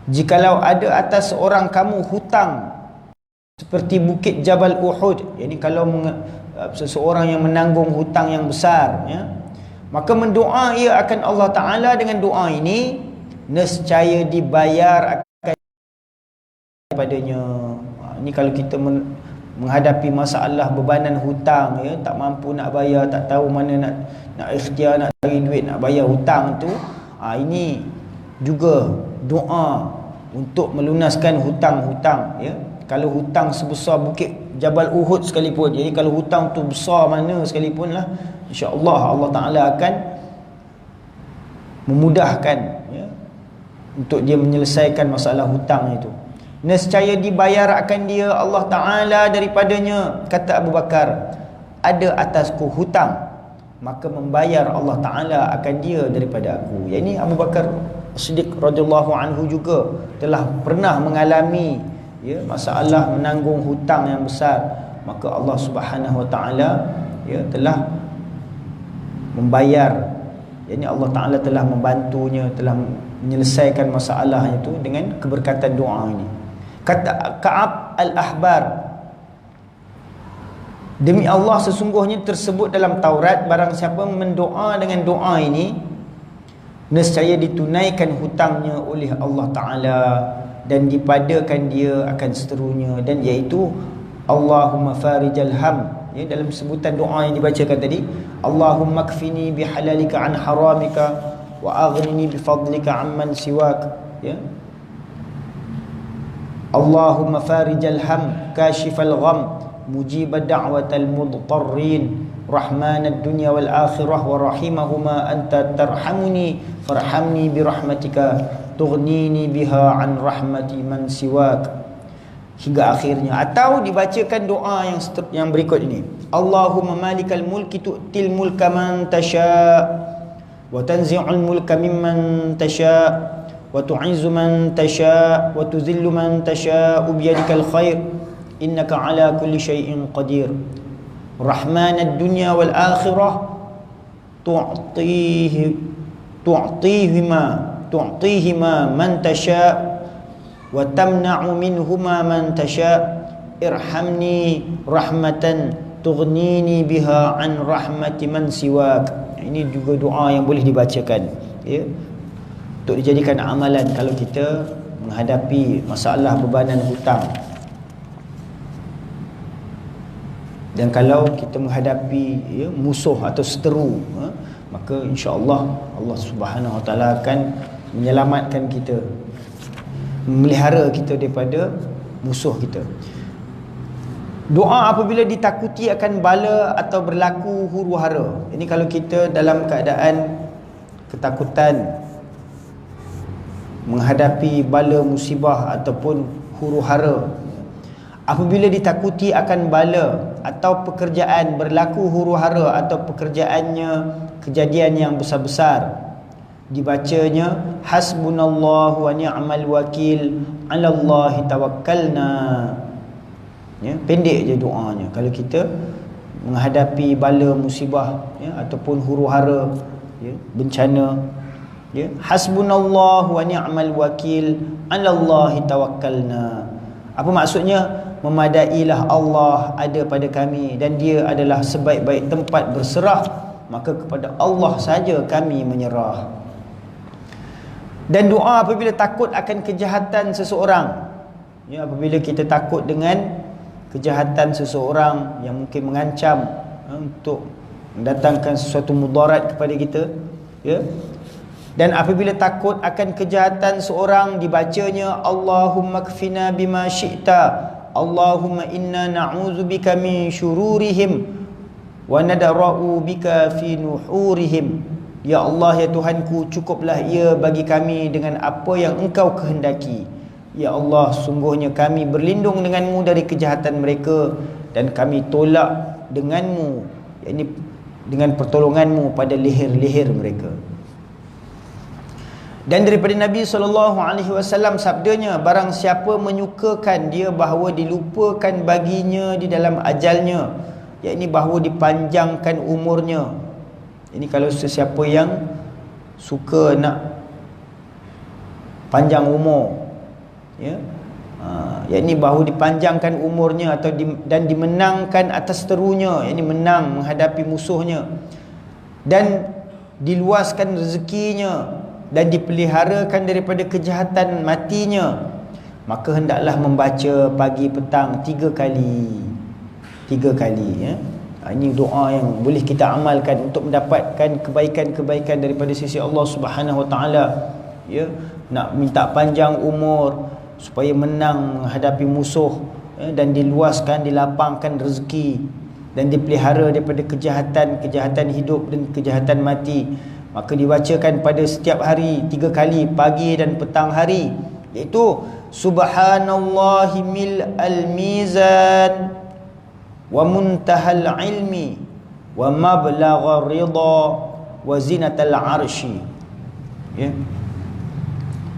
jikalau ada atas seorang kamu hutang seperti bukit Jabal Uhud, yakni kalau seseorang yang menanggung hutang yang besar, ya, maka mendoa ia akan Allah Ta'ala dengan doa ini, nescaya dibayar akan padanya. Ini kalau kita menghadapi masalah bebanan hutang, ya, tak mampu nak bayar, tak tahu mana nak ikhtiar nak cari duit nak bayar hutang tu, ini juga doa untuk melunaskan hutang-hutang, ya. Kalau hutang sebesar bukit Jabal Uhud sekalipun, jadi kalau hutang tu besar mana sekalipun lah, insya-Allah Allah Ta'ala akan memudahkan, ya, untuk dia menyelesaikan masalah hutang itu. Nescaya dibayar akan dia Allah Ta'ala daripadanya. Kata Abu Bakar, ada atasku hutang, maka membayar Allah Ta'ala akan dia daripada aku. Yang ini Abu Bakar Siddiq radhiyallahu anhu juga telah pernah mengalami, ya, masalah menanggung hutang yang besar, maka Allah Subhanahu Wa Ta'ala, ya, telah membayar. Jadi Allah Ta'ala telah membantunya, telah menyelesaikan masalah itu dengan keberkatan doa ini. Kata Ka'ab Al-Ahbar, demi Allah sesungguhnya tersebut dalam Taurat, barang siapa mendoa dengan doa ini, nescaya ditunaikan hutangnya oleh Allah Ta'ala dan dipadakan dia akan seterusnya, dan iaitu Allahumma farijal ham, ya, dalam sebutan doa yang dibacakan tadi, Allahumma kfini bihalalika an haramika wa aghnini bifadlika amman siwak, ya. Allahumma farijal ham kashifal gham mujib da'watal mudtarrin rahmanad dunya wal akhirah wa rahimahuma anta tarhamuni farhamni birahmatika tughnini biha an rahmati man siwak, hingga akhirnya. Atau dibacakan doa yang berikut ini, Allahumma malikal mulki tu'til mulka man tasha wa tanzi'ul mulka mimman tasha wa tu'izzu man tasha wa tuzillu man tasha biyadikal khair innaka ala kulli syai'in qadir. rahmanad dunya wal akhirah tu'tihima man tasha' wa tamna'u minhuma man tasha' irhamni rahmatan tughnini biha an rahmati man siwak. Ini juga doa yang boleh dibacakan, ya, untuk dijadikan amalan kalau kita menghadapi masalah bebanan hutang. Dan kalau kita menghadapi, ya, musuh atau seteru, maka insya-Allah Allah Subhanahu Wa Taala akan menyelamatkan kita, memelihara kita daripada musuh kita. Doa apabila ditakuti akan bala atau berlaku huru-hara. Ini kalau kita dalam keadaan ketakutan menghadapi bala musibah ataupun huru-hara. Apabila ditakuti akan bala atau pekerjaan berlaku huru-hara atau pekerjaannya kejadian yang besar-besar, dibacanya hasbunallahu wa ni'mal wakil 'alallahi tawakkalna. Ya, pendek je doanya kalau kita menghadapi bala musibah, ya, ataupun huru-hara, ya, bencana, ya, hasbunallahu wa ni'mal wakil 'alallahi tawakkalna. Apa maksudnya? Memadailah Allah ada pada kami dan dia adalah sebaik-baik tempat berserah, maka kepada Allah saja kami menyerah. Dan doa apabila takut akan kejahatan seseorang, ya, apabila kita takut dengan kejahatan seseorang yang mungkin mengancam, untuk mendatangkan sesuatu mudarat kepada kita, ya. Dan apabila takut akan kejahatan seorang, dibacanya Allahumma kfina bima syi'ta, Allahumma inna na'udzubika min syururihim wa nadra'u bika fi nuhurihim. Ya Allah, ya Tuhanku, cukuplah ia bagi kami dengan apa yang Engkau kehendaki. Ya Allah, sungguhnya kami berlindung denganmu dari kejahatan mereka, dan kami tolak denganmu, yakni dengan pertolonganmu pada leher-leher mereka. Dan daripada Nabi SAW sabdanya, barang siapa menyukakan dia bahawa dilupakan baginya di dalam ajalnya, yakni bahawa dipanjangkan umurnya. Ini kalau sesiapa yang suka nak panjang umur, ya, yakni bahawa dipanjangkan umurnya atau dan dimenangkan atas seterunya, yakni menang menghadapi musuhnya, dan diluaskan rezekinya dan dipeliharakan daripada kejahatan matinya, maka hendaklah membaca pagi petang 3 kali. 3 kali, ya. Ini doa yang boleh kita amalkan untuk mendapatkan kebaikan-kebaikan daripada sisi Allah Subhanahu Wa Taala, ya. Nak minta panjang umur supaya menang menghadapi musuh, ya, dan diluaskan, dilapangkan rezeki dan dipelihara daripada kejahatan hidup dan kejahatan mati. Maka dibacakan pada setiap hari 3 kali, pagi dan petang hari, iaitu subhanallahi mil al-mizan wa muntahal ilmi wa mablagha ridha wa zinatal arsy, ya.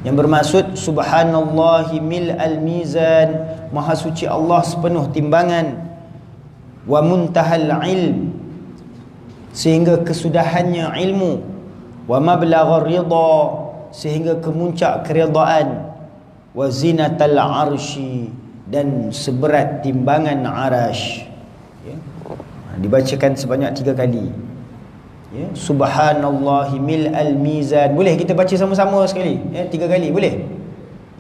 Yang bermaksud subhanallahi mil al-mizan, maha suci Allah sepenuh timbangan, wa muntahal ilm, sehingga kesudahannya ilmu, wa mablagha ridha, sehingga kemuncak keridaan, wa zinatal arsy, dan seberat timbangan arash, ya. Dibacakan sebanyak 3 kali, ya. Subhanallahi mil al-mizan. Boleh kita baca sama-sama sekali, ya, 3 kali boleh,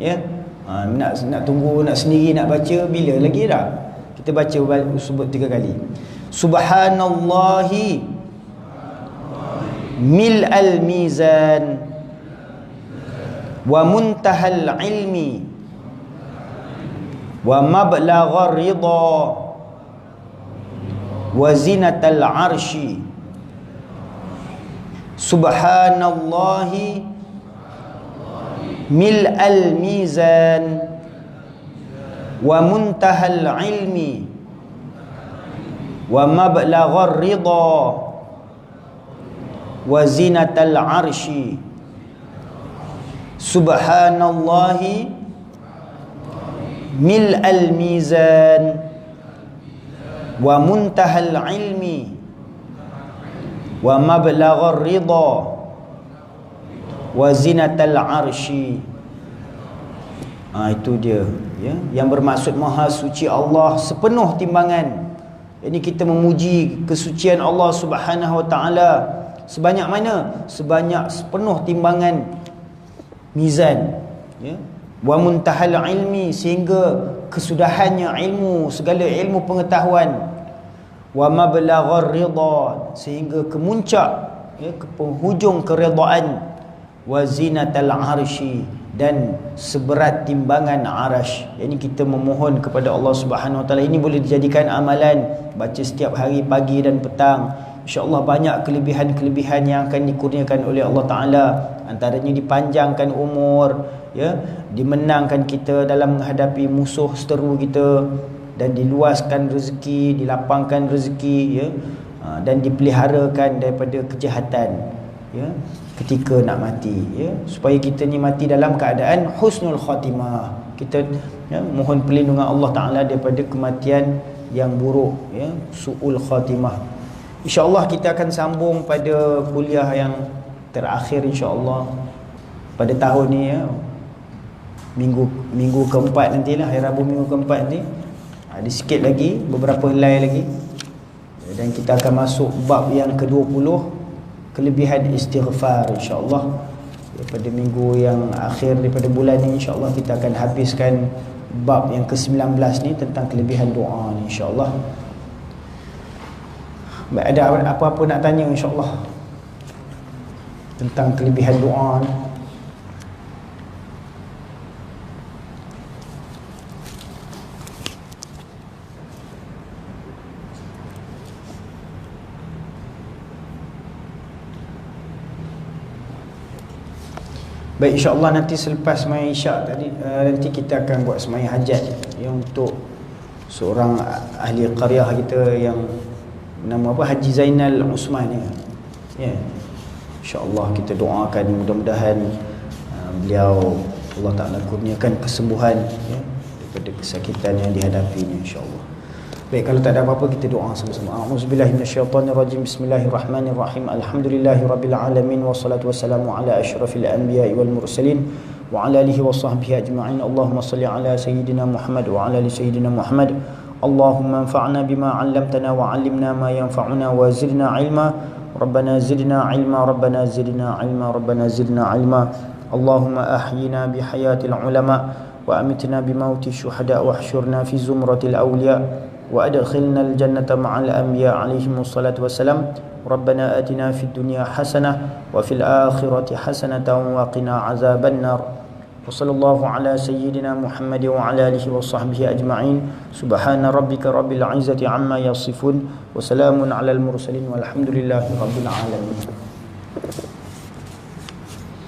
ya. Nak tunggu, nak sendiri nak baca bila lagi dah. Kita baca sebut 3 kali. Subhanallahi mil al-mizan wa muntahal ilmi wa mablagha ridha wa zinatal arsy. Subhanallahi mil al-mizan wa muntahal ilmi wa mablagha ridha wa zinatal arsy. Subhanallahi mil al-mizan wa muntahal ilmi wa mablaghar ridha wa zinatal arsy. Itu dia, ya, yang bermaksud maha suci Allah sepenuh timbangan. Ini kita memuji kesucian Allah Subhanahu wa taala sebanyak mana? Sebanyak sepenuh timbangan mizan, ya. Wa muntahal ilmi, sehingga kesudahannya ilmu, segala ilmu pengetahuan. Wa mablaghar ridha, sehingga kemuncak, ya, ke penghujung keredaan. Wa zinatal arsy, dan seberat timbangan arash. Ini kita memohon kepada Allah Subhanahu wa taala, ini boleh dijadikan amalan, baca setiap hari pagi dan petang. InsyaAllah banyak kelebihan-kelebihan yang akan dikurniakan oleh Allah Ta'ala. Antaranya dipanjangkan umur, ya, dimenangkan kita dalam menghadapi musuh seteru kita, dan diluaskan rezeki, dilapangkan rezeki, ya, dan dipeliharakan daripada kejahatan, ya, ketika nak mati, ya, supaya kita ni mati dalam keadaan husnul khatimah. Kita, ya, mohon perlindungan Allah Ta'ala daripada kematian yang buruk, ya, su'ul khatimah. InsyaAllah kita akan sambung pada kuliah yang terakhir insyaAllah pada tahun ni, ya, minggu keempat nantilah, hari Rabu minggu keempat nanti. Ada sikit lagi, beberapa helai lagi, dan kita akan masuk bab yang ke-20, kelebihan istighfar insyaAllah. Pada minggu yang akhir daripada bulan ni insyaAllah kita akan habiskan bab yang ke-19 ni tentang kelebihan doa ni insyaAllah. Ada apa-apa nak tanya insyaAllah tentang kelebihan doa ni? Baik, insyaAllah nanti selepas sembahyang isyak tadi, nanti kita akan buat sembahyang hajat, yang untuk seorang ahli qaryah kita yang nama apa, Haji Zainal Usman, ya. InsyaAllah kita doakan mudah-mudahan beliau Allah Ta'ala kurniakan kesembuhan, ya, daripada kesakitan yang dihadapinya insyaAllah. Baik, kalau tak ada apa-apa kita doa sama-sama. A'udzubillahi minasyaitonirrajim. Bismillahirrahmanirrahim. Alhamdulillahirabbil alamin, wassalatu wassalamu ala asyrafil anbiya'i wal mursalin wa ala alihi wa sahbihi ajma'in. Allahumma salli ala sayyidina Muhammad wa ala ali sayyidina Muhammad. Allahumma anfa'na bima 'allamtana wa 'allimna ma yanfa'una wa zidna 'ilma. Rabbana zidna 'ilma, Rabbana zidna 'ilma, Rabbana zidna 'ilma. Allahumma ahyina bihayatil ulama wa amitna bimauti syuhada wa ahsyurna fi zumratil awliya wa adkhilna al-jannata ma'al anbiya alaihimus salatu wassalam. Rabbana atina fid dunya hasanah wa fil akhirati hasanatan wa qina azaban nar. Wa sallallahu ala sayyidina Muhammad wa ala alihi wa sahbihi ajma'in. Subhana rabbika rabbil izzati amma yasifun wa salamun alal mursalin walhamdulillahi rabbil alamin.